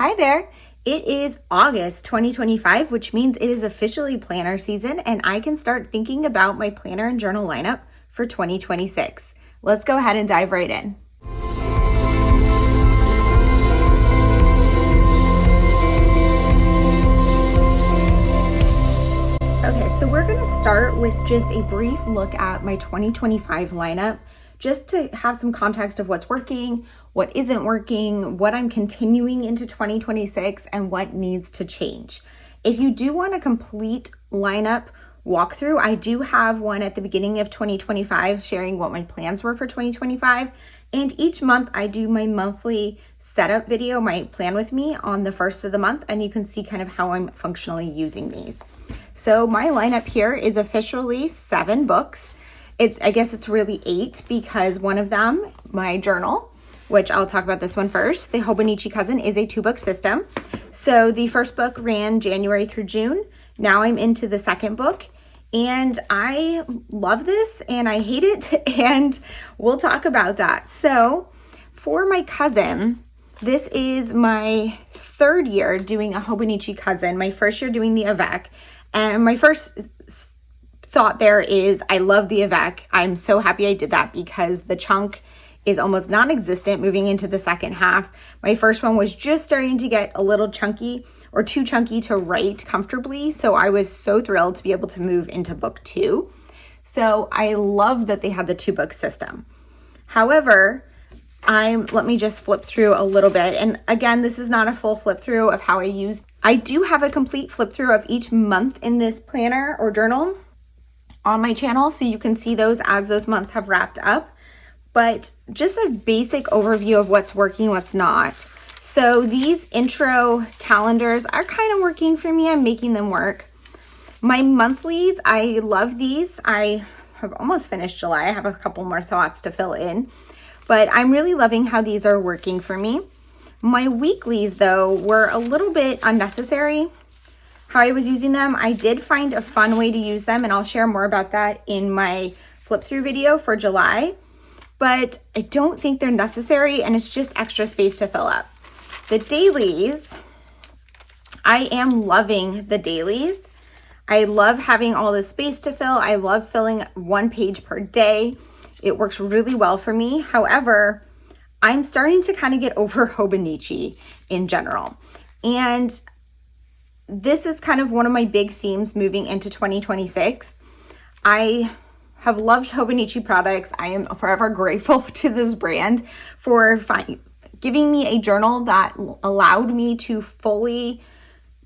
Hi there. It is August 2025, which means it is officially planner season and I can start thinking about my planner and journal lineup for 2026. Let's go ahead and dive right in. Okay, so we're going to start with just a brief look at my 2025 lineup, just to have some context of what's working, what isn't working, what I'm continuing into 2026, and what needs to change. If you do want a complete lineup walkthrough, I do have one at the beginning of 2025 sharing what my plans were for 2025. And each month I do my monthly setup video, my plan with me, on the first of the month, and you can see kind of how I'm functionally using these. So my lineup here is officially 7 books. I guess it's really 8 because one of them, my journal, which I'll talk about this one first, the Hobonichi Cousin, is a 2-book system. So the first book ran January through June. Now I'm into the second book and I love this and I hate it, and we'll talk about that. So for my cousin, this is my 3rd year doing a Hobonichi Cousin, my first year doing the avec, and my first thought there is I love the avec. I'm so happy I did that because the chunk is almost non-existent moving into the second half. My first one was just starting to get a little chunky, or too chunky to write comfortably, so I was so thrilled to be able to move into book 2. So I love that they had the 2-book system. However, let me just flip through a little bit. And again, this is not a full flip through of how I do have a complete flip through of each month in this planner or journal on my channel, so you can see those as those months have wrapped up. But just a basic overview of what's working, what's not. So these intro calendars are kind of working for me. I'm making them work. My monthlies, I love these. I have almost finished July. I have a couple more thoughts to fill in, but I'm really loving how these are working for me. My weeklies, though, were a little bit unnecessary. How I was using them, I did find a fun way to use them, and I'll share more about that in my flip through video for July, but I don't think they're necessary, and it's just extra space to fill up. The dailies, I am loving the dailies. I love having all this space to fill. I love filling 1 page per day. It works really well for me. However, I'm starting to kind of get over Hobonichi in general, and this is kind of one of my big themes moving into 2026. I have loved Hobonichi products. I am forever grateful to this brand for giving me a journal that allowed me to fully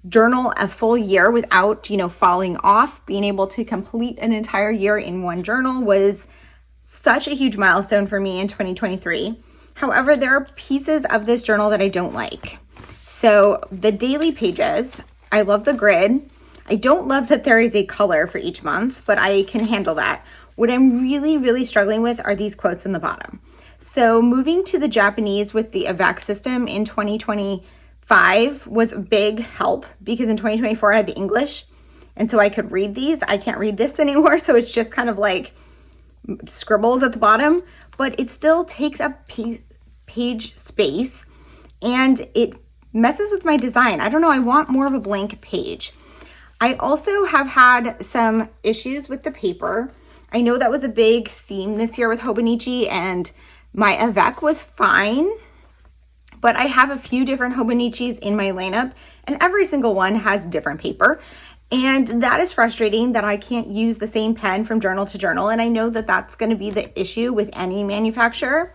journal a full year without, falling off. Being able to complete an entire year in one journal was such a huge milestone for me in 2023. However, there are pieces of this journal that I don't like. So the daily pages, I love the grid. I don't love that there is a color for each month, but I can handle that. What I'm really, really struggling with are these quotes in the bottom. So moving to the Japanese with the avec system in 2025 was a big help because in 2024 I had the English, and so I could read these. I can't read this anymore, so it's just kind of like scribbles at the bottom, but it still takes up page space and it messes with my design. I don't know, I want more of a blank page. I also have had some issues with the paper. I know that was a big theme this year with Hobonichi, and my avec was fine, but I have a few different Hobonichis in my lineup, and every single one has different paper. And that is frustrating that I can't use the same pen from journal to journal, and I know that that's going to be the issue with any manufacturer.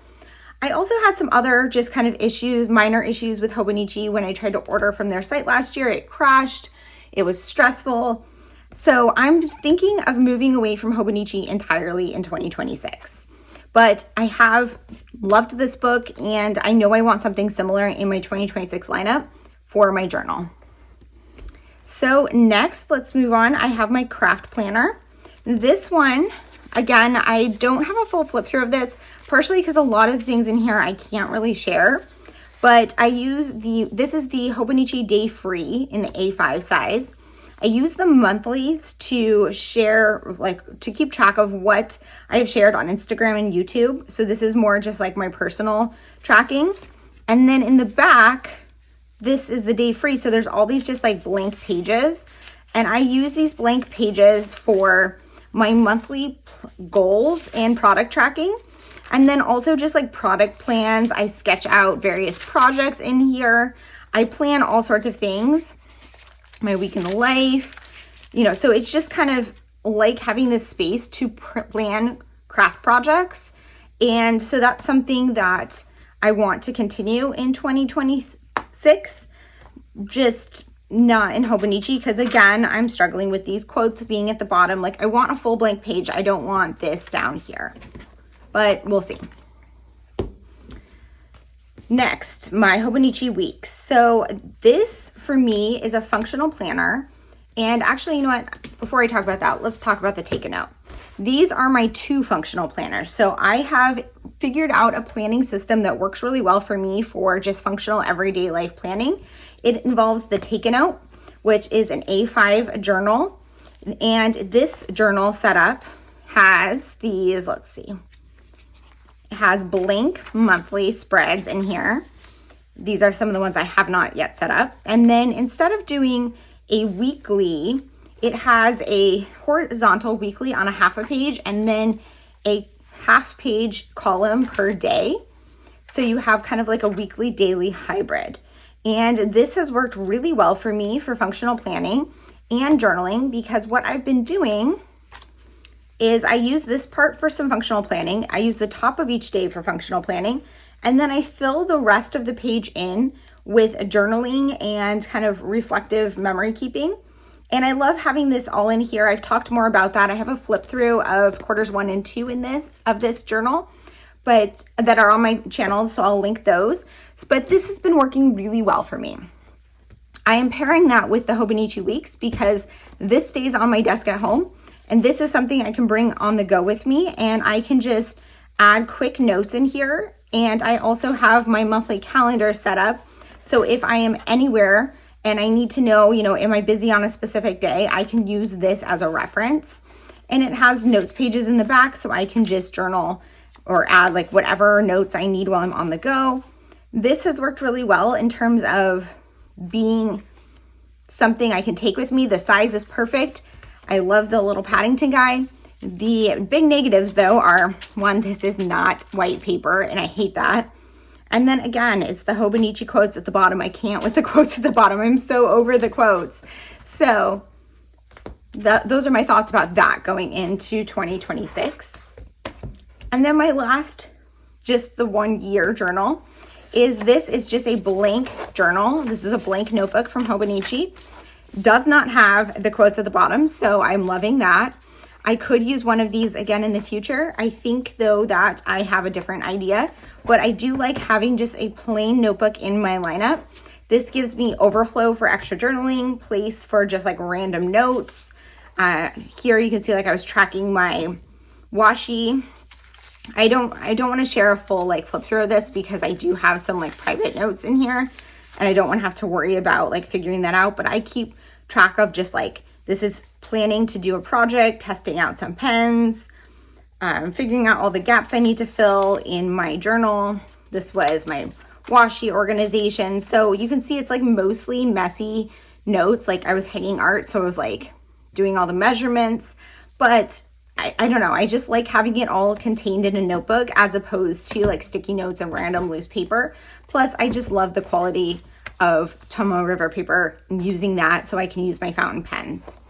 I also had some other just kind of issues, minor issues with Hobonichi when I tried to order from their site last year. It crashed. It was stressful. So I'm thinking of moving away from Hobonichi entirely in 2026. But I have loved this book, and I know I want something similar in my 2026 lineup for my journal. So next, let's move on. I have my craft planner. This one, again, I don't have a full flip through of this, partially because a lot of the things in here I can't really share, but I use this is the Hobonichi Day Free in the A5 size. I use the monthlies to share, to keep track of what I have shared on Instagram and YouTube. So this is more just like my personal tracking. And then in the back, this is the day free. So there's all these just like blank pages. And I use these blank pages for my monthly goals and product tracking. And then also just like product plans. I sketch out various projects in here. I plan all sorts of things. My week in the life, so it's just kind of like having this space to plan craft projects. And so that's something that I want to continue in 2026, just not in Hobonichi, because again, I'm struggling with these quotes being at the bottom. Like I want a full blank page. I don't want this down here, but we'll see. Next, my Hobonichi weeks. So this for me is a functional planner. And actually, you know what? Before I talk about that, let's talk about the take a note. These are my 2 functional planners. So I have figured out a planning system that works really well for me for just functional everyday life planning. It involves the take a note, which is an A5 journal. And this journal setup has these, let's see. It has blank monthly spreads in here. These are some of the ones I have not yet set up. And then instead of doing a weekly, it has a horizontal weekly on a half a page and then a half page column per day. So you have kind of like a weekly daily hybrid. And this has worked really well for me for functional planning and journaling, because what I've been doing is I use this part for some functional planning. I use the top of each day for functional planning, and then I fill the rest of the page in with journaling and kind of reflective memory keeping. And I love having this all in here. I've talked more about that. I have a flip through of quarters 1 and 2 in this journal, but that are on my channel, so I'll link those. But this has been working really well for me. I am pairing that with the Hobonichi weeks because this stays on my desk at home, and this is something I can bring on the go with me, and I can just add quick notes in here. And I also have my monthly calendar set up. So if I am anywhere and I need to know, am I busy on a specific day, I can use this as a reference. And it has notes pages in the back, so I can just journal or add like whatever notes I need while I'm on the go. This has worked really well in terms of being something I can take with me. The size is perfect. I love the little Paddington guy. The big negatives though are, 1, this is not white paper and I hate that. And then again, it's the Hobonichi quotes at the bottom. I can't with the quotes at the bottom. I'm so over the quotes. So those are my thoughts about that going into 2026. And then my last, just the 1 year journal this is just a blank journal. This is a blank notebook from Hobonichi. Does not have the quotes at the bottom, so I'm loving that. I could use one of these again in the future. I think though that I have a different idea, but I do like having just a plain notebook in my lineup. This gives me overflow for extra journaling, place for just like random notes. Here you can see like I was tracking my washi. I don't want to share a full like flip through of this because I do have some like private notes in here and I don't want to have to worry about like figuring that out, but I keep track of just like, this is planning to do a project, testing out some pens, figuring out all the gaps I need to fill in my journal. This was my washi organization. So you can see it's like mostly messy notes. Like I was hanging art, so I was like doing all the measurements, but I don't know. I just like having it all contained in a notebook as opposed to like sticky notes and random loose paper. Plus, I just love the quality of Tomoe River paper and using that so I can use my fountain pens.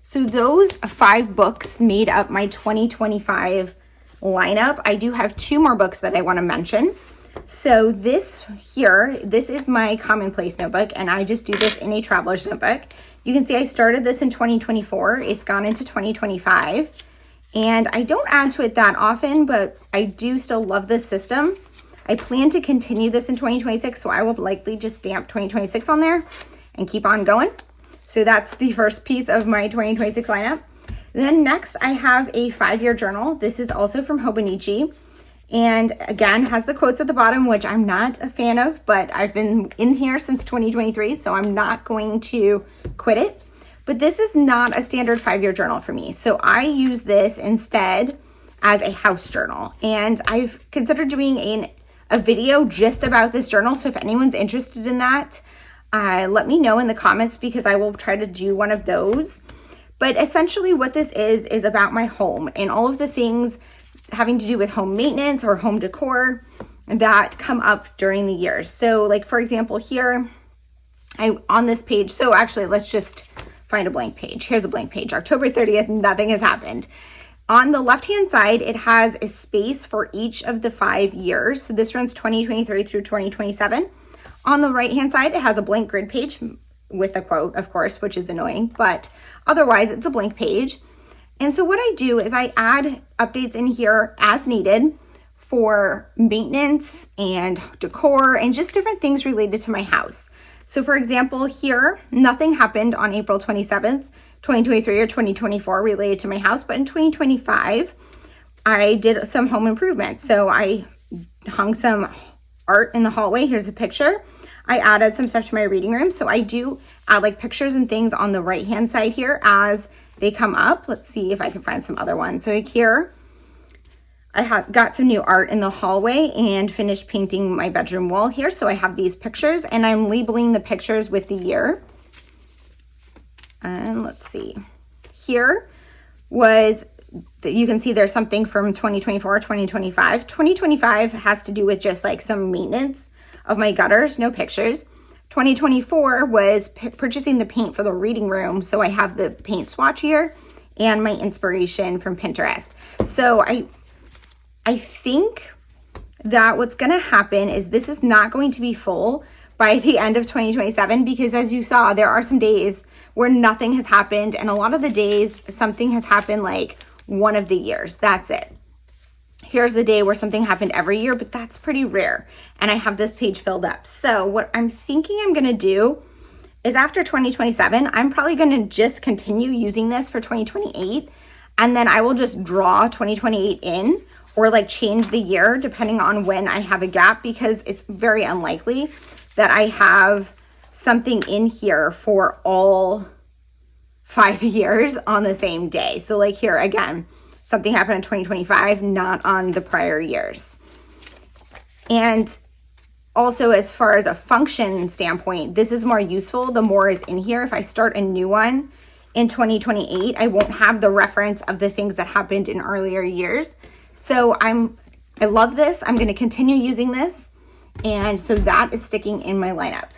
So those 5 books made up my 2025 lineup. I do have 2 more books that I want to mention. So this is my commonplace notebook, and I just do this in a traveler's notebook. You can see I started this in 2024. It's gone into 2025, and I don't add to it that often, but I do still love this system. I plan to continue this in 2026, so I will likely just stamp 2026 on there and keep on going. So that's the first piece of my 2026 lineup. Then next, I have a 5-year journal. This is also from Hobonichi. And again, has the quotes at the bottom, which I'm not a fan of, but I've been in here since 2023, so I'm not going to quit it. But this is not a standard 5-year journal for me. So I use this instead as a house journal. And I've considered doing a video just about this journal. So if anyone's interested in that, let me know in the comments because I will try to do one of those. But essentially what this is about my home and all of the things having to do with home maintenance or home decor that come up during the years. So like, for example, here, on this page, so actually let's just find a blank page. Here's a blank page. October 30th, nothing has happened. On the left-hand side, it has a space for each of the 5 years. So this runs 2023 through 2027. On the right-hand side, it has a blank grid page with a quote, of course, which is annoying, but otherwise it's a blank page. And so what I do is I add updates in here as needed for maintenance and decor and just different things related to my house. So for example, here, nothing happened on April 27th, 2023 or 2024 related to my house, but in 2025, I did some home improvements. So I hung some art in the hallway. Here's a picture. I added some stuff to my reading room. So I do add like pictures and things on the right-hand side here as they come up. Let's see if I can find some other ones. So like here, I got some new art in the hallway and finished painting my bedroom wall here. So I have these pictures and I'm labeling the pictures with the year. And let's see, here was, you can see there's something from 2024, 2025. 2025 has to do with just like some maintenance of my gutters, no pictures. 2024 was purchasing the paint for the reading room. So I have the paint swatch here and my inspiration from Pinterest. So I think that what's going to happen is this is not going to be full by the end of 2027 because as you saw, there are some days where nothing has happened and a lot of the days something has happened like one of the years. That's it. Here's a day where something happened every year, but that's pretty rare. And I have this page filled up. So what I'm thinking I'm going to do is after 2027, I'm probably going to just continue using this for 2028. And then I will just draw 2028 in or like change the year depending on when I have a gap because it's very unlikely that I have something in here for all 5 years on the same day. So like here again, something happened in 2025, not on the prior years. And also as far as a function standpoint, this is more useful the more is in here. If I start a new one in 2028, I won't have the reference of the things that happened in earlier years. So I love this. I'm going to continue using this. And so that is sticking in my lineup.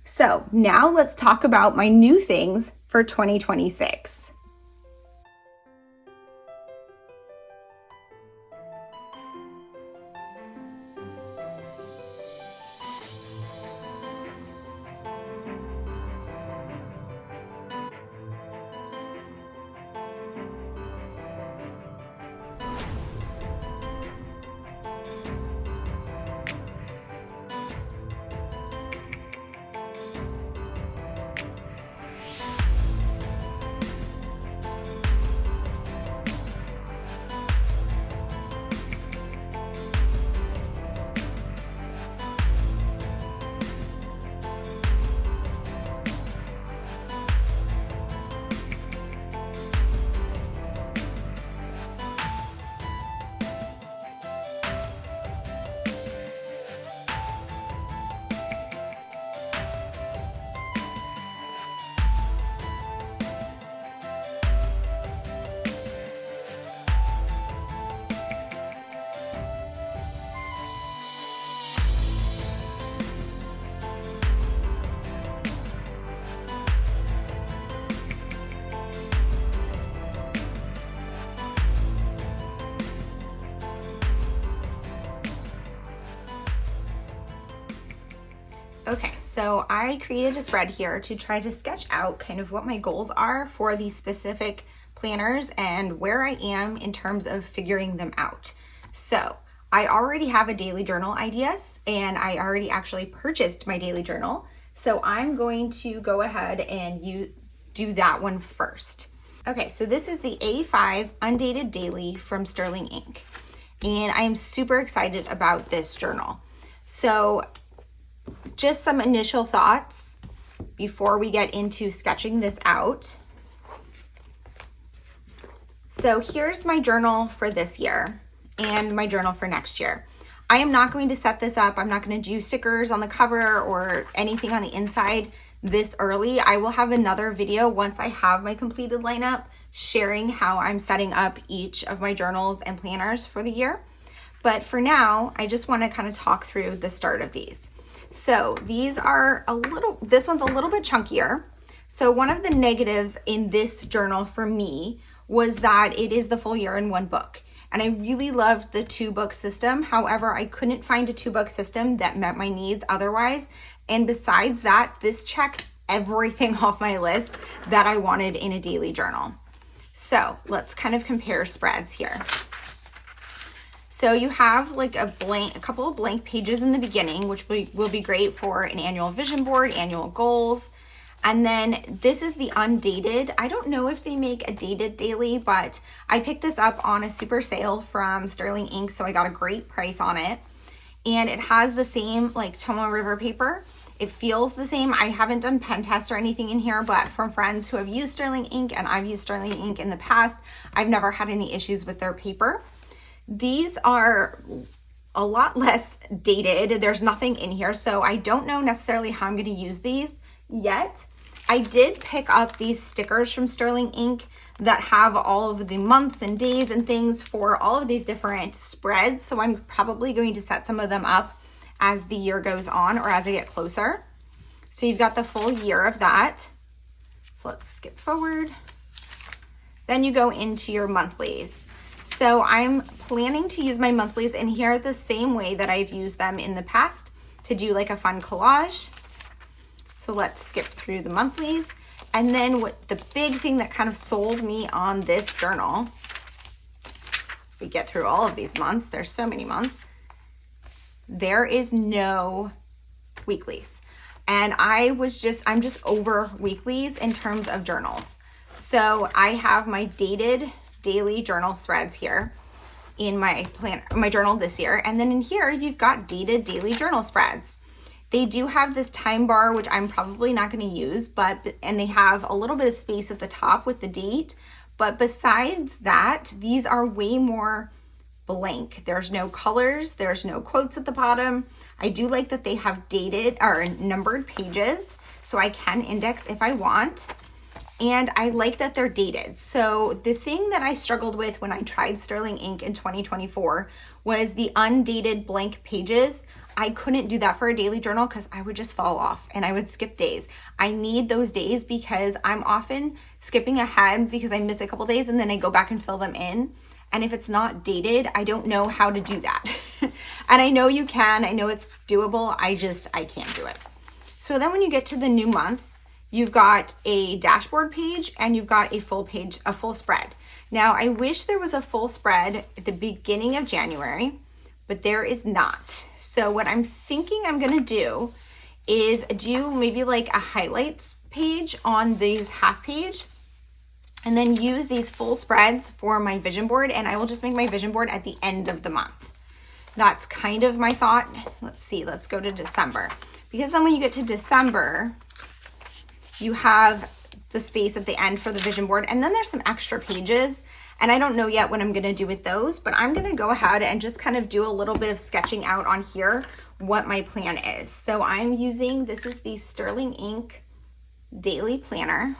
So now let's talk about my new things for 2026. Okay, so I created a spread here to try to sketch out kind of what my goals are for these specific planners and where I am in terms of figuring them out. So I already have a daily journal ideas and I already actually purchased my daily journal. So I'm going to go ahead and do that one first. Okay, so this is the A5 Undated Daily from Sterling Ink. And I am super excited about this journal. So just some initial thoughts before we get into sketching this out. So here's my journal for this year and my journal for next year. I am not going to set this up. I'm not going to do stickers on the cover or anything on the inside this early. I will have another video once I have my completed lineup sharing how I'm setting up each of my journals and planners for the year. But for now, I just want to kind of talk through the start of these. So these are this one's a little bit chunkier. So one of the negatives in this journal for me was that it is the full year in one book. And I really loved the 2-book system. However, I couldn't find a 2-book system that met my needs otherwise. And besides that, this checks everything off my list that I wanted in a daily journal. So let's kind of compare spreads here. So you have like a couple of blank pages in the beginning, which will be great for an annual vision board, annual goals. And then this is the Undated. I don't know if they make a dated daily, but I picked this up on a super sale from Sterling Ink, so I got a great price on it. And it has the same like Tomoe River paper. It feels the same. I haven't done pen test or anything in here, but from friends who have used Sterling Ink, and I've used Sterling Ink in the past, I've never had any issues with their paper. These are a lot less dated. There's nothing in here, so I don't know necessarily how I'm going to use these yet. I did pick up these stickers from Sterling Ink that have all of the months and days and things for all of these different spreads. So I'm probably going to set some of them up as the year goes on or as I get closer. So you've got the full year of that. So let's skip forward. Then you go into your monthlies. So I'm planning to use my monthlies in here the same way that I've used them in the past to do like a fun collage. So let's skip through the monthlies. And then what the big thing that kind of sold me on this journal, we get through all of these months, there's so many months, there is no weeklies. And I'm just over weeklies in terms of journals. So I have my dated daily journal spreads here in my journal this year. And then in here, you've got dated daily journal spreads. They do have this time bar, which I'm probably not going to use, and they have a little bit of space at the top with the date. But besides that, these are way more blank. There's no colors. There's no quotes at the bottom. I do like that they have dated or numbered pages, so I can index if I want. And I like that they're dated. So the thing that I struggled with when I tried Sterling Ink in 2024 was the undated blank pages. I couldn't do that for a daily journal because I would just fall off and I would skip days. I need those days because I'm often skipping ahead because I miss a couple days and then I go back and fill them in. And if it's not dated, I don't know how to do that. And I know you can, I know it's doable. I can't do it. So then when you get to the new month, you've got a dashboard page and you've got a full spread. Now, I wish there was a full spread at the beginning of January, but there is not. So what I'm thinking I'm gonna do is do maybe like a highlights page on these half page and then use these full spreads for my vision board, and I will just make my vision board at the end of the month. That's kind of my thought. Let's see, let's go to December. Because then when you get to December, you have the space at the end for the vision board, and then there's some extra pages, and I don't know yet what I'm gonna do with those, but I'm gonna go ahead and just kind of do a little bit of sketching out on here what my plan is. So I'm using, this is the Sterling Ink Daily Planner.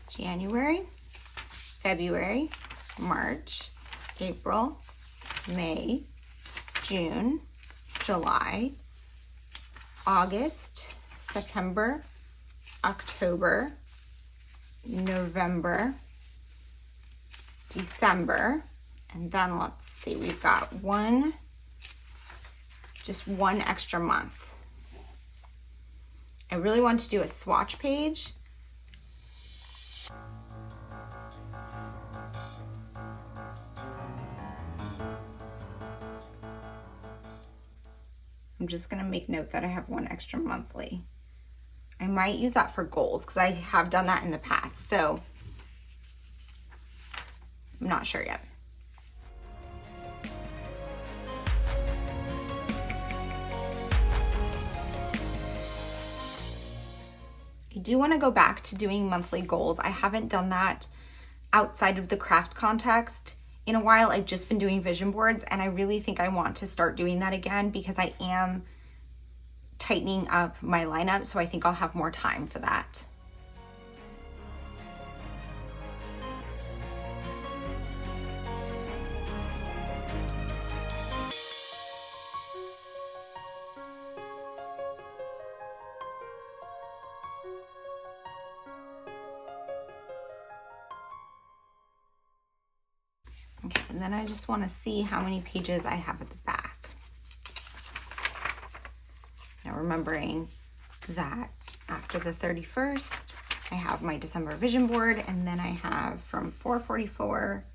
January, February, March, April, May, June, July, August, September, October, November, December, and then let's see, we've got just one extra month. I really want to do a swatch page. I'm just gonna make note that I have one extra monthly. I might use that for goals because I have done that in the past, so I'm not sure yet. I do want to go back to doing monthly goals. I haven't done that outside of the craft context in a while. I've just been doing vision boards, and I really think I want to start doing that again because I am tightening up my lineup, so I think I'll have more time for that. Okay, and then I just want to see how many pages I have at the back. Now remembering that after the 31st, I have my December vision board, and then I have from 444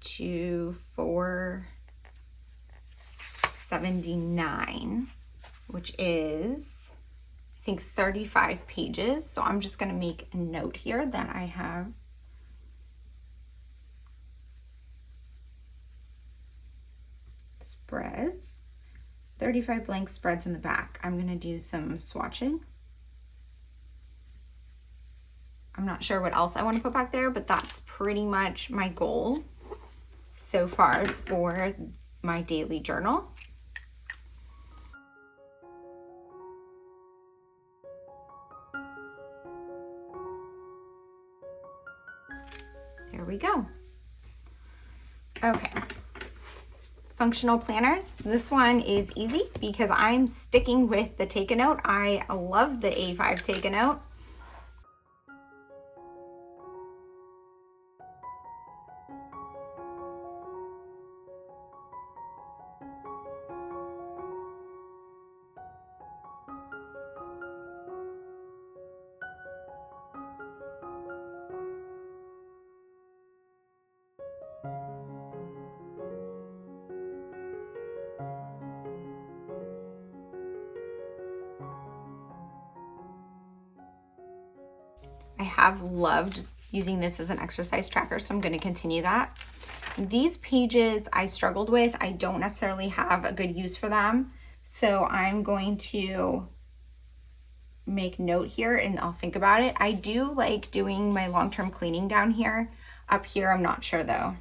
to 479, which is, I think, 35 pages. So I'm just going to make a note here that I have spreads, 35 blank spreads in the back. I'm going to do some swatching. I'm not sure what else I want to put back there, but that's pretty much my goal so far for my daily journal. There we go. Okay. Functional planner. This one is easy because I'm sticking with the take a note. I love the A5 take a note. I have loved using this as an exercise tracker, so I'm going to continue that. These pages I struggled with. I don't necessarily have a good use for them, so I'm going to make note here and I'll think about it. I do like doing my long-term cleaning down here. Up here, I'm not sure though.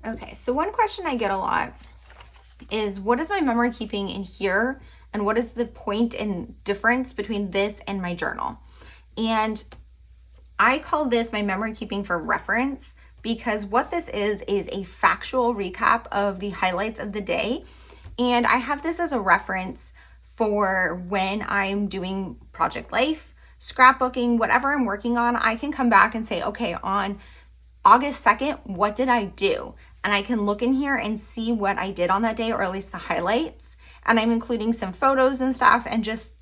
Okay, so one question I get a lot is, what is my memory keeping in here? And what is the point and difference between this and my journal? And I call this my memory keeping for reference, because what this is a factual recap of the highlights of the day. And I have this as a reference for when I'm doing project life, scrapbooking, whatever I'm working on. I can come back and say, okay, on August 2nd, what did I do? And I can look in here and see what I did on that day, or at least the highlights. And I'm including some photos and stuff, and just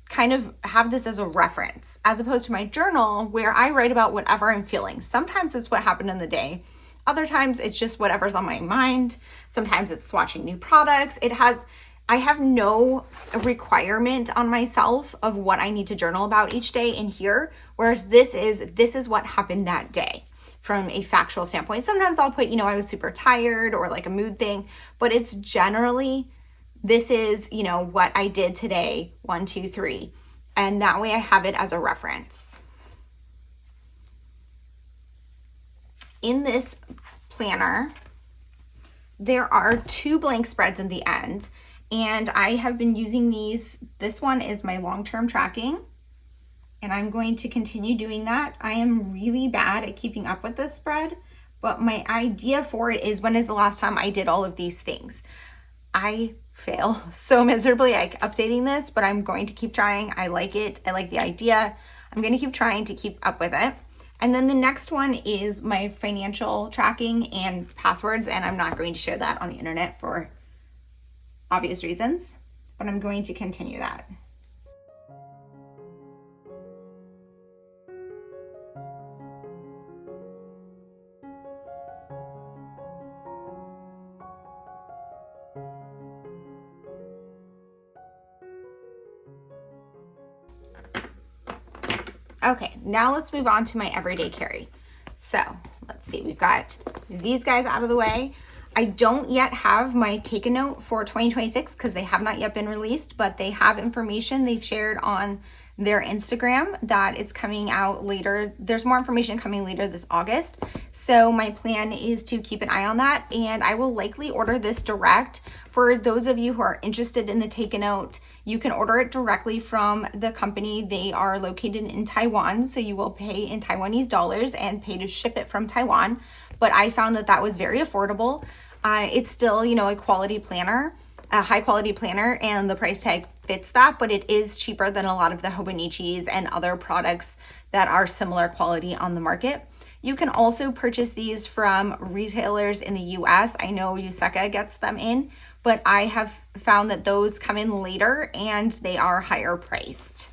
kind of have this as a reference, as opposed to my journal where I write about whatever I'm feeling. Sometimes it's what happened in the day. Other times it's just whatever's on my mind. Sometimes it's swatching new products. I have no requirement on myself of what I need to journal about each day in here. Whereas this is what happened that day from a factual standpoint. Sometimes I'll put, I was super tired or like a mood thing, but it's generally, this is, what I did today, 1, 2, 3. And that way I have it as a reference. in this planner, there are 2 blank spreads in the end, and I have been using these. This one is my long-term tracking, and I'm going to continue doing that. I am really bad at keeping up with this spread, but my idea for it is, when is the last time I did all of these things? I fail so miserably at updating this, but I'm going to keep trying. I like it. I like the idea. I'm going to keep trying to keep up with it. And then the next one is my financial tracking and passwords, and I'm not going to share that on the internet for obvious reasons, but I'm going to continue that. Okay, now let's move on to my everyday carry. So let's see, we've got these guys out of the way. I don't yet have my take a note for 2026 because they have not yet been released, but they have information they've shared on their Instagram that it's coming out later. There's more information coming later this August. So my plan is to keep an eye on that, and I will likely order this direct. For those of you who are interested in the take a note, you can order it directly from the company. They are located in Taiwan, so you will pay in Taiwanese dollars and pay to ship it from Taiwan. But I found that that was very affordable. It's still, you know, a quality planner, a high quality planner, and the price tag fits that, but it is cheaper than a lot of the Hobonichis and other products that are similar quality on the market. You can also purchase these from retailers in the US. I know Yuseka gets them in, but I have found that those come in later and they are higher priced.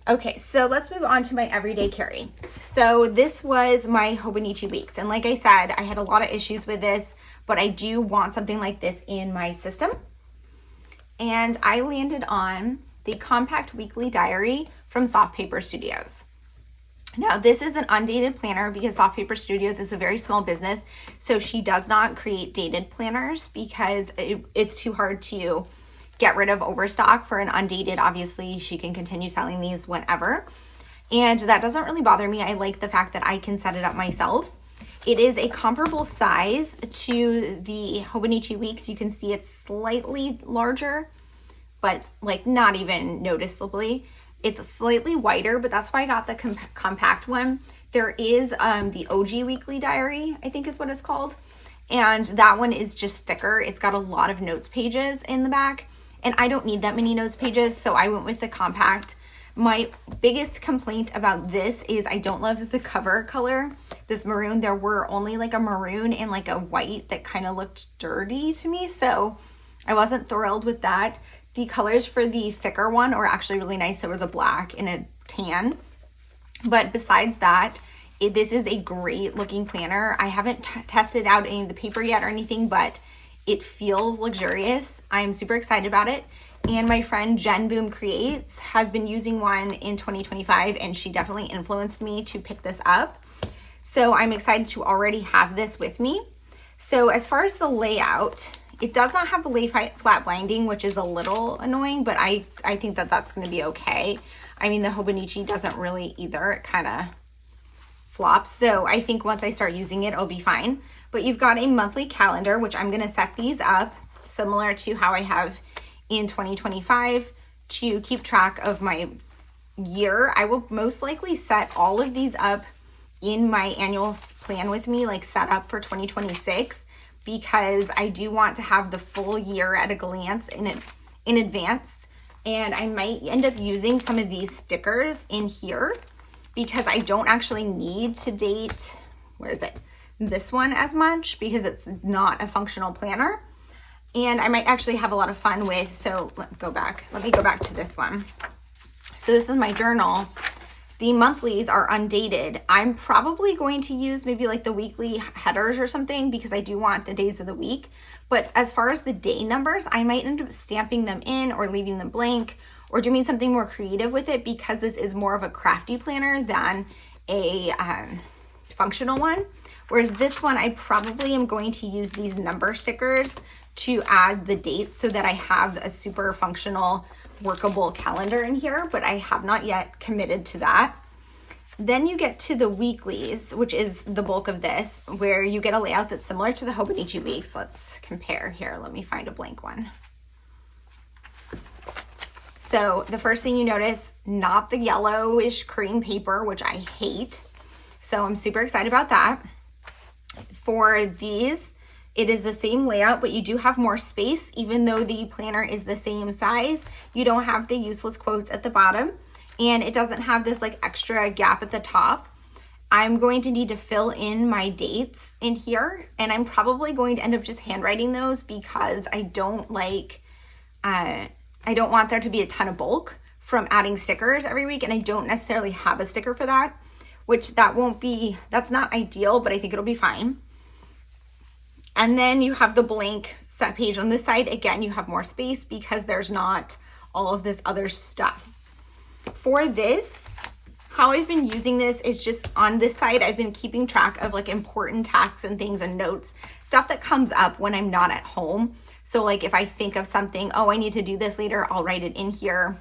Okay, so let's move on to my everyday carry. So this was my Hobonichi weeks. And like I said, I had a lot of issues with this, but I do want something like this in my system. And I landed on the Compact Weekly Diary from Soft Paper Studios. Now, this is an undated planner because Soft Paper Studios is a very small business, so she does not create dated planners because it's too hard to get rid of overstock. For an undated, obviously, she can continue selling these whenever, and that doesn't really bother me. I like the fact that I can set it up myself. It is a comparable size to the Hobonichi Weeks. You can see it's slightly larger, but like not even noticeably. It's slightly wider, but that's why I got the compact one. There is the OG Weekly Diary, I think is what it's called. And that one is just thicker. It's got a lot of notes pages in the back. And I don't need that many notes pages, so I went with the compact. My biggest complaint about this is I don't love the cover color, this maroon. There were only like a maroon and like a white that kind of looked dirty to me, so I wasn't thrilled with that. The colors for the thicker one are actually really nice. There was a black and a tan. But besides that, this is a great looking planner. I haven't tested out any of the paper yet or anything, but it feels luxurious. I'm super excited about it. And my friend Jen Boom Creates has been using one in 2025, and she definitely influenced me to pick this up. So I'm excited to already have this with me. So as far as the layout, it does not have a lay flat binding, which is a little annoying, but I think that that's going to be okay. I mean, the Hobonichi doesn't really either. It kind of flops. So I think once I start using it, it'll be fine. But you've got a monthly calendar, which I'm going to set these up similar to how I have in 2025 to keep track of my year. I will most likely set all of these up in my annual plan with me, like set up for 2026. Because I do want to have the full year at a glance in advance. And I might end up using some of these stickers in here because I don't actually need to date, where is it? This one as much because it's not a functional planner. And I might actually have a lot of fun with, so let me go back to this one. So this is my journal. The monthlies are undated. I'm probably going to use maybe like the weekly headers or something because I do want the days of the week. But as far as the day numbers, I might end up stamping them in or leaving them blank or doing something more creative with it because this is more of a crafty planner than a functional one. Whereas this one, I probably am going to use these number stickers to add the dates so that I have a super functional workable calendar in here, but I have not yet committed to that. Then you get to the weeklies, which is the bulk of this, where you get a layout that's similar to the Hobonichi weeks. Let's compare here. Let me find a blank one. So the first thing you notice, not the yellowish cream paper, which I hate. So I'm super excited about that. For these, it is the same layout, but you do have more space. Even though the planner is the same size, you don't have the useless quotes at the bottom, and it doesn't have this like extra gap at the top. I'm going to need to fill in my dates in here, and I'm probably going to end up just handwriting those because I don't like, I don't want there to be a ton of bulk from adding stickers every week, and I don't necessarily have a sticker for that, which that's not ideal, but I think it'll be fine. And then you have the blank set page on this side. Again, you have more space because there's not all of this other stuff. For this, how I've been using this is just on this side, I've been keeping track of like important tasks and things and notes, stuff that comes up when I'm not at home. So like if I think of something, oh, I need to do this later, I'll write it in here.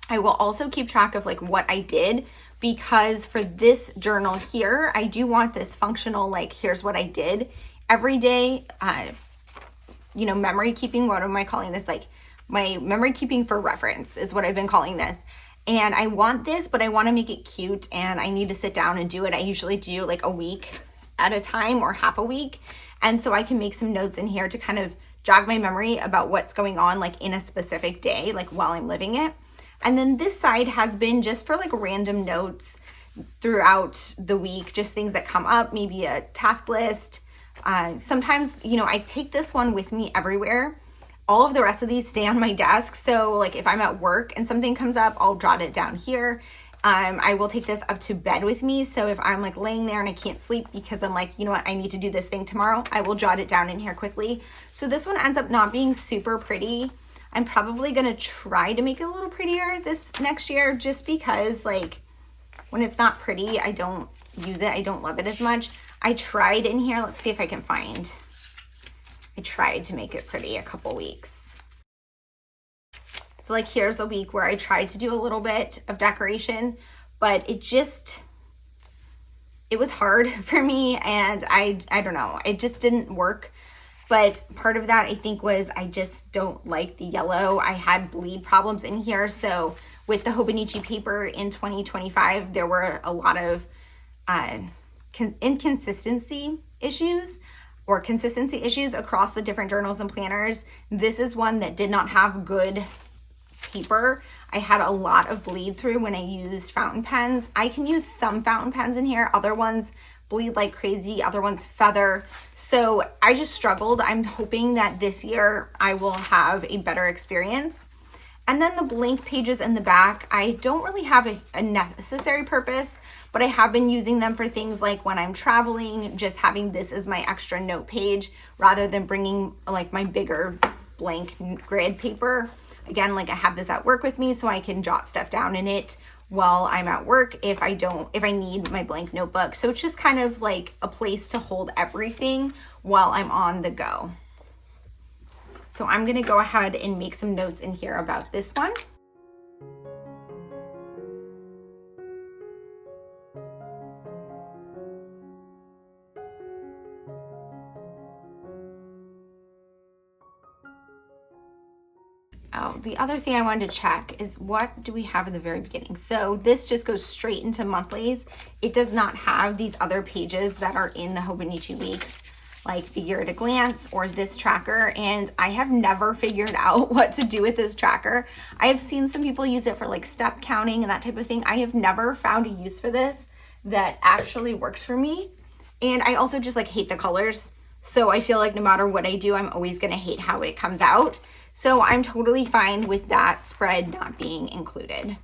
I will also keep track of like what I did, because for this journal here, I do want this functional, like here's what I did every day. Memory keeping, what am I calling this? Like my memory keeping for reference is what I've been calling this. And I want this, but I want to make it cute, and I need to sit down and do it. I usually do like a week at a time or half a week. And so I can make some notes in here to kind of jog my memory about what's going on like in a specific day, like while I'm living it. And then this side has been just for like random notes throughout the week, just things that come up, maybe a task list. Sometimes, I take this one with me everywhere. All of the rest of these stay on my desk. So like if I'm at work and something comes up, I'll jot it down here. I will take this up to bed with me. So if I'm like laying there and I can't sleep because I'm like, you know what, I need to do this thing tomorrow, I will jot it down in here quickly. So this one ends up not being super pretty. I'm probably going to try to make it a little prettier this next year, just because like when it's not pretty, I don't use it. I don't love it as much. I tried in here. Let's see if I can find. I tried to make it pretty a couple weeks. So like here's a week where I tried to do a little bit of decoration, but it was hard for me, and I don't know, it just didn't work. But part of that I think was I just don't like the yellow. I had bleed problems in here. So with the Hobonichi paper in 2025, there were a lot of inconsistency issues or consistency issues across the different journals and planners. This is one that did not have good paper. I had a lot of bleed through when I used fountain pens. I can use some fountain pens in here. Other ones bleed like crazy. Other ones feather. So I just struggled. I'm hoping that this year I will have a better experience. And then the blank pages in the back, I don't really have a necessary purpose, but I have been using them for things like when I'm traveling, just having this as my extra note page rather than bringing like my bigger blank grid paper. Again, like I have this at work with me so I can jot stuff down in it while I'm at work if I need my blank notebook. So it's just kind of like a place to hold everything while I'm on the go. So I'm gonna go ahead and make some notes in here about this one. Oh, the other thing I wanted to check is what do we have in the very beginning? So this just goes straight into monthlies. It does not have these other pages that are in the Hobonichi weeks, like the year at a glance or this tracker. And I have never figured out what to do with this tracker. I have seen some people use it for like step counting and that type of thing. I have never found a use for this that actually works for me. And I also just like hate the colors. So I feel like no matter what I do, I'm always gonna hate how it comes out. So I'm totally fine with that spread not being included.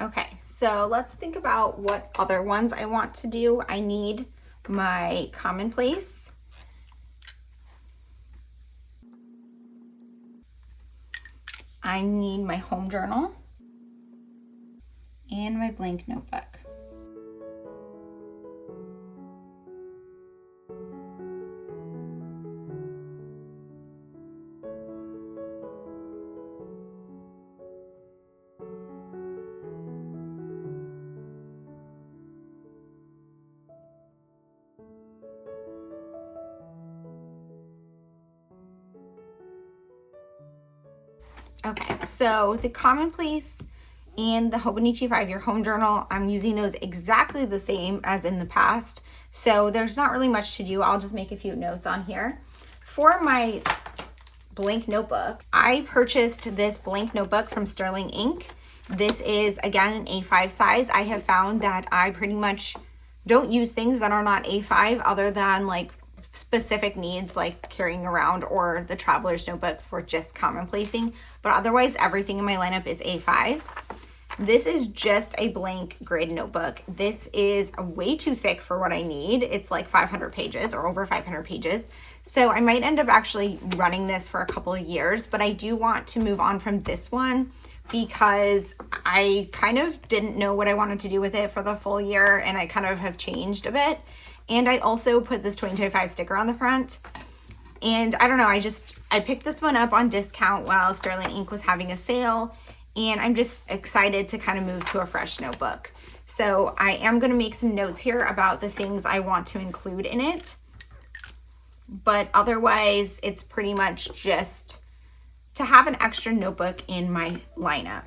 Okay, so let's think about what other ones I want to do. I need my commonplace. I need my home journal and my blank notebook. Okay, so the commonplace and the Hobonichi 5-year home journal, I'm using those exactly the same as in the past. So there's not really much to do. I'll just make a few notes on here. For my blank notebook, I purchased this blank notebook from Sterling Ink. This is, again, an A5 size. I have found that I pretty much don't use things that are not A5 other than like specific needs like carrying around or the traveler's notebook for just commonplacing, but otherwise everything in my lineup is A5. This is just a blank grid notebook. This is way too thick for what I need. It's like 500 pages or over 500 pages. So I might end up actually running this for a couple of years, but I do want to move on from this one because I kind of didn't know what I wanted to do with it for the full year, and I kind of have changed a bit. And I also put this 2025 sticker on the front. And I don't know, I picked this one up on discount while Sterling Ink was having a sale. And I'm just excited to kind of move to a fresh notebook. So I am going to make some notes here about the things I want to include in it. But otherwise, it's pretty much just to have an extra notebook in my lineup.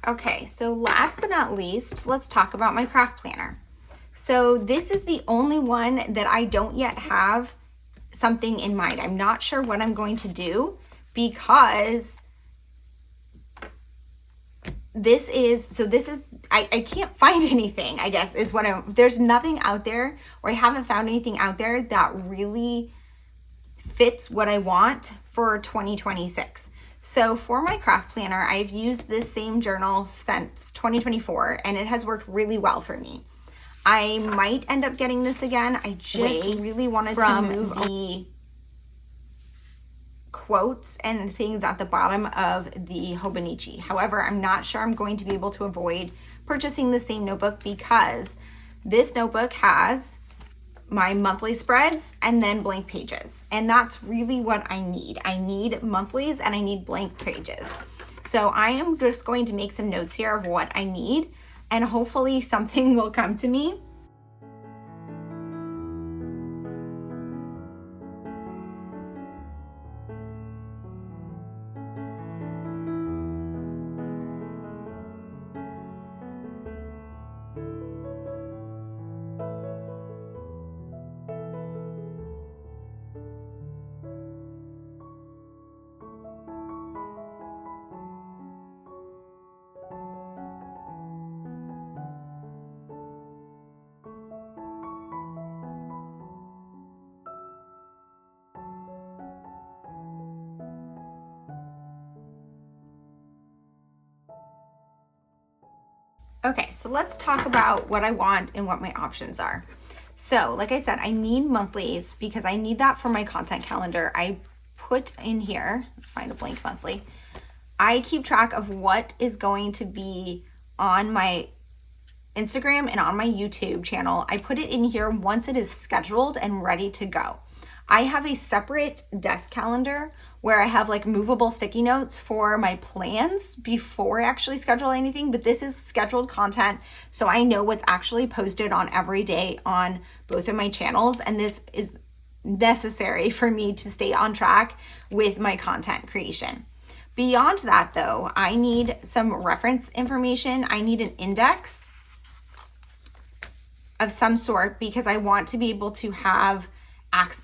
Okay, so last but not least, let's talk about my craft planner. So this is the only one that I don't yet have something in mind. I'm not sure what I'm going to do because I can't find anything, I guess, is what there's nothing out there, or I haven't found anything out there that really fits what I want for 2026. So for my craft planner, I've used this same journal since 2024, and it has worked really well for me. I might end up getting this again. I just really wanted to move the quotes and things at the bottom of the Hobonichi. However, I'm not sure I'm going to be able to avoid purchasing the same notebook because this notebook has my monthly spreads and then blank pages. And that's really what I need. I need monthlies and I need blank pages. So I am just going to make some notes here of what I need, and hopefully something will come to me. Okay, so let's talk about what I want and what my options are. So, like I said, I need monthlies because I need that for my content calendar. I put in here, let's find a blank monthly. I keep track of what is going to be on my Instagram and on my YouTube channel. I put it in here once it is scheduled and ready to go. I have a separate desk calendar where I have like movable sticky notes for my plans before I actually schedule anything, but this is scheduled content, so I know what's actually posted on every day on both of my channels, and this is necessary for me to stay on track with my content creation. Beyond that though, I need some reference information. I need an index of some sort because I want to be able to have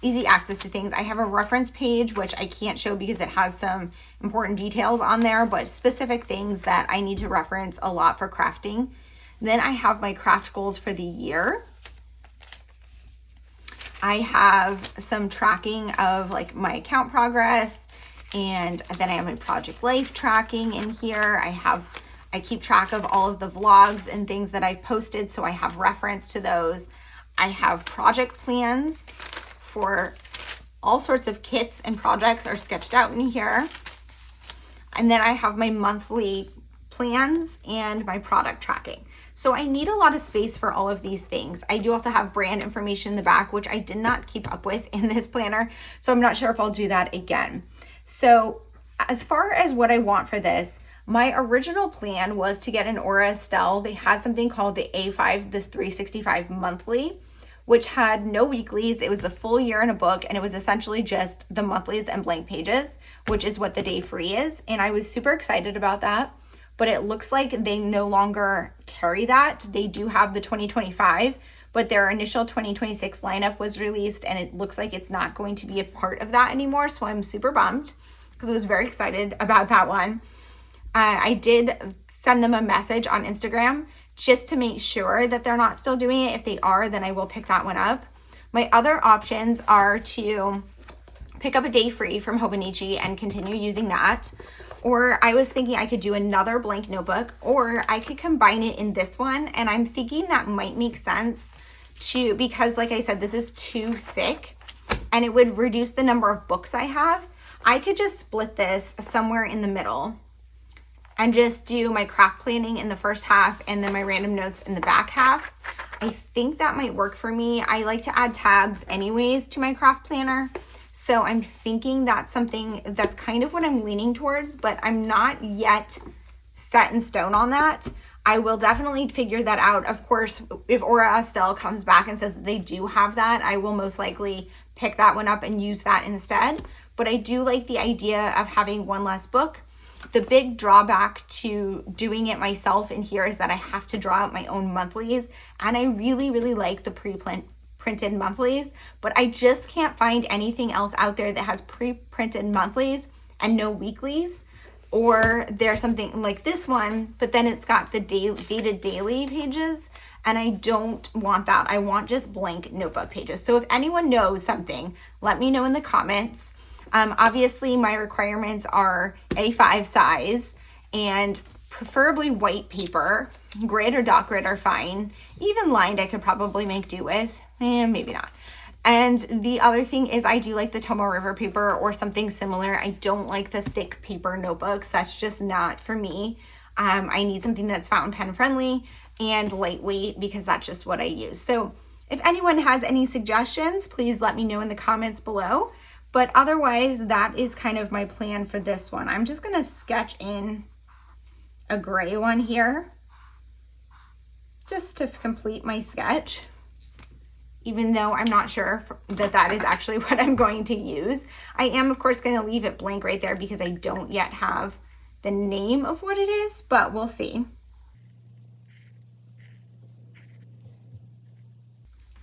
easy access to things. I have a reference page, which I can't show because it has some important details on there, but specific things that I need to reference a lot for crafting. Then I have my craft goals for the year. I have some tracking of like my account progress, and then I have my project life tracking in here. I keep track of all of the vlogs and things that I've posted, so I have reference to those. I have project plans for all sorts of kits and projects are sketched out in here. And then I have my monthly plans and my product tracking. So I need a lot of space for all of these things. I do also have brand information in the back, which I did not keep up with in this planner, so I'm not sure if I'll do that again. So as far as what I want for this, my original plan was to get an Aura Estelle. They had something called the A5, the 365 monthly, which had no weeklies. It was the full year in a book, and it was essentially just the monthlies and blank pages, which is what the day free is. And I was super excited about that, but it looks like they no longer carry that. They do have the 2025, but their initial 2026 lineup was released, and it looks like it's not going to be a part of that anymore. So I'm super bummed because I was very excited about that one. I did send them a message on Instagram just to make sure that they're not still doing it. If they are, then I will pick that one up. My other options are to pick up a day free from Hobonichi and continue using that. Or I was thinking I could do another blank notebook, or I could combine it in this one. And I'm thinking that might make sense because like I said, this is too thick and it would reduce the number of books I have. I could just split this somewhere in the middle and just do my craft planning in the first half and then my random notes in the back half. I think that might work for me. I like to add tabs anyways to my craft planner. So I'm thinking that's something that's kind of what I'm leaning towards, but I'm not yet set in stone on that. I will definitely figure that out. Of course, if Aura Estelle comes back and says they do have that, I will most likely pick that one up and use that instead. But I do like the idea of having one less book. The big drawback to doing it myself in here is that I have to draw out my own monthlies, and I really, really like the pre-printed monthlies, but I just can't find anything else out there that has pre-printed monthlies and no weeklies. Or there's something like this one, but then it's got the dated daily pages, and I don't want that. I want just blank notebook pages. So if anyone knows something, let me know in the comments. Obviously my requirements are A5 size and preferably white paper. Grid or dot grid are fine. Even lined I could probably make do with, maybe not. And the other thing is I do like the Tomo River paper or something similar. I don't like the thick paper notebooks. That's just not for me. I need something that's fountain pen friendly and lightweight because that's just what I use. So if anyone has any suggestions, please let me know in the comments below. But otherwise, that is kind of my plan for this one. I'm just gonna sketch in a gray one here just to complete my sketch, even though I'm not sure that that is actually what I'm going to use. I am, of course, gonna leave it blank right there because I don't yet have the name of what it is, but we'll see.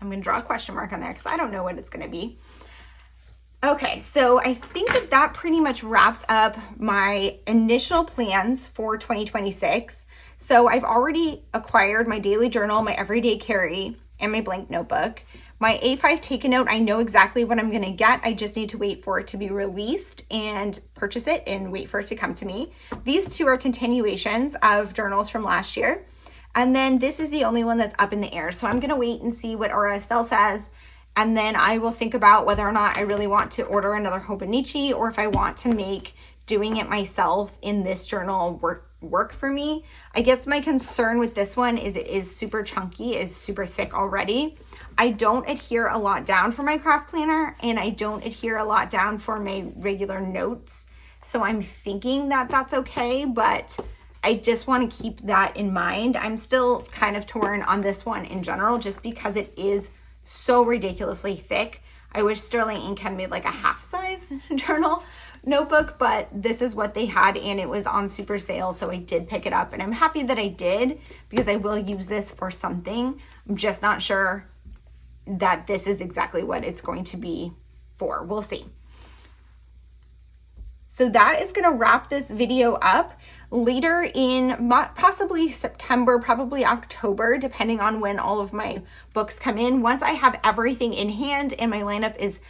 I'm gonna draw a question mark on there because I don't know what it's gonna be. Okay, so I think that that pretty much wraps up my initial plans for 2026. So I've already acquired my daily journal, my everyday carry, and my blank notebook. My A5 take a note, I know exactly what I'm gonna get. I just need to wait for it to be released and purchase it and wait for it to come to me. These two are continuations of journals from last year. And then this is the only one that's up in the air. So I'm gonna wait and see what Aura Estelle says. And then I will think about whether or not I really want to order another Hobonichi or if I want to make doing it myself in this journal work for me. I guess my concern with this one is it is super chunky. It's super thick already. I don't adhere a lot down for my craft planner, and I don't adhere a lot down for my regular notes. So I'm thinking that that's okay, but I just want to keep that in mind. I'm still kind of torn on this one in general, just because it is so ridiculously thick. I wish Sterling Ink had made like a half size journal notebook, but this is what they had and it was on super sale, so I did pick it up and I'm happy that I did, because I will use this for something. I'm just not sure that this is exactly what it's going to be for. We'll see. So that is going to wrap this video up. Later in possibly September, probably October, depending on when all of my books come in, once I have everything in hand and my lineup is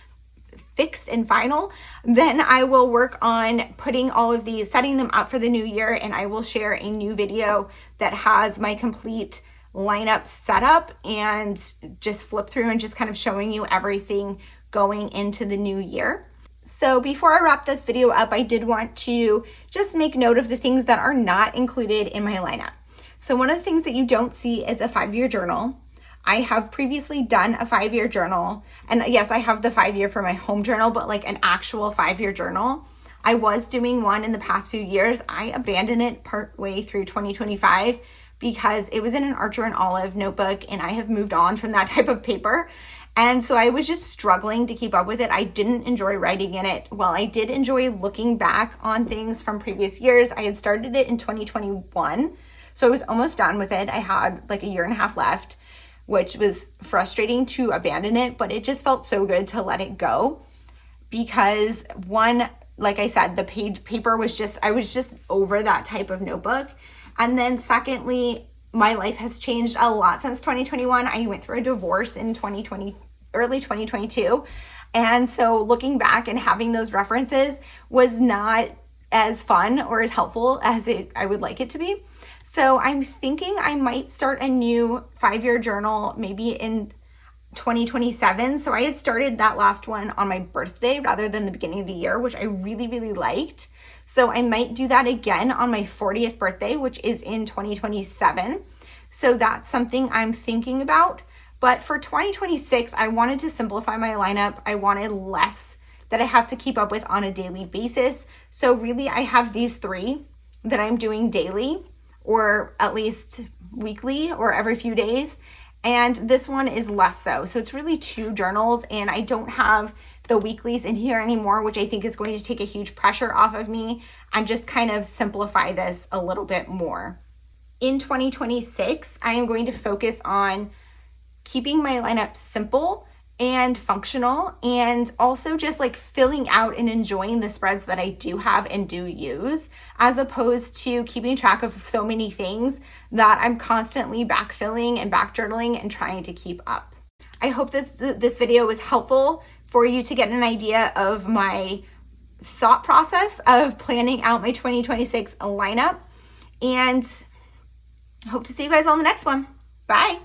fixed and final, then I will work on putting all of these, setting them up for the new year, and I will share a new video that has my complete lineup set up and just flip through and just kind of showing you everything going into the new year. So before I wrap this video up, I did want to just make note of the things that are not included in my lineup. So one of the things that you don't see is a 5-year journal. I have previously done a 5-year journal, and yes, I have the 5-year for my home journal, but like an actual 5-year journal. I was doing one in the past few years. I abandoned it partway through 2025 because it was in an Archer and Olive notebook, and I have moved on from that type of paper. And so I was just struggling to keep up with it. I didn't enjoy writing in it. While I did enjoy looking back on things from previous years, I had started it in 2021. So I was almost done with it. I had like a year and a half left, which was frustrating to abandon it, but it just felt so good to let it go because one, like I said, the paper was just, I was just over that type of notebook. And then secondly, my life has changed a lot since 2021. I went through a divorce in early 2022. And so looking back and having those references was not as fun or as helpful as I would like it to be. So I'm thinking I might start a new 5-year journal maybe in 2027. So I had started that last one on my birthday rather than the beginning of the year, which I really, really liked. So I might do that again on my 40th birthday, which is in 2027. So that's something I'm thinking about. But for 2026, I wanted to simplify my lineup. I wanted less that I have to keep up with on a daily basis. So really, I have these 3 that I'm doing daily, or at least weekly or every few days. And this one is less so. So it's really 2 journals, and I don't have the weeklies in here anymore, which I think is going to take a huge pressure off of me and just kind of simplify this a little bit more. In 2026, I am going to focus on keeping my lineup simple and functional, and also just like filling out and enjoying the spreads that I do have and do use, as opposed to keeping track of so many things that I'm constantly backfilling and back journaling and trying to keep up. I hope that this video was helpful for you to get an idea of my thought process of planning out my 2026 lineup, and hope to see you guys on the next one. Bye.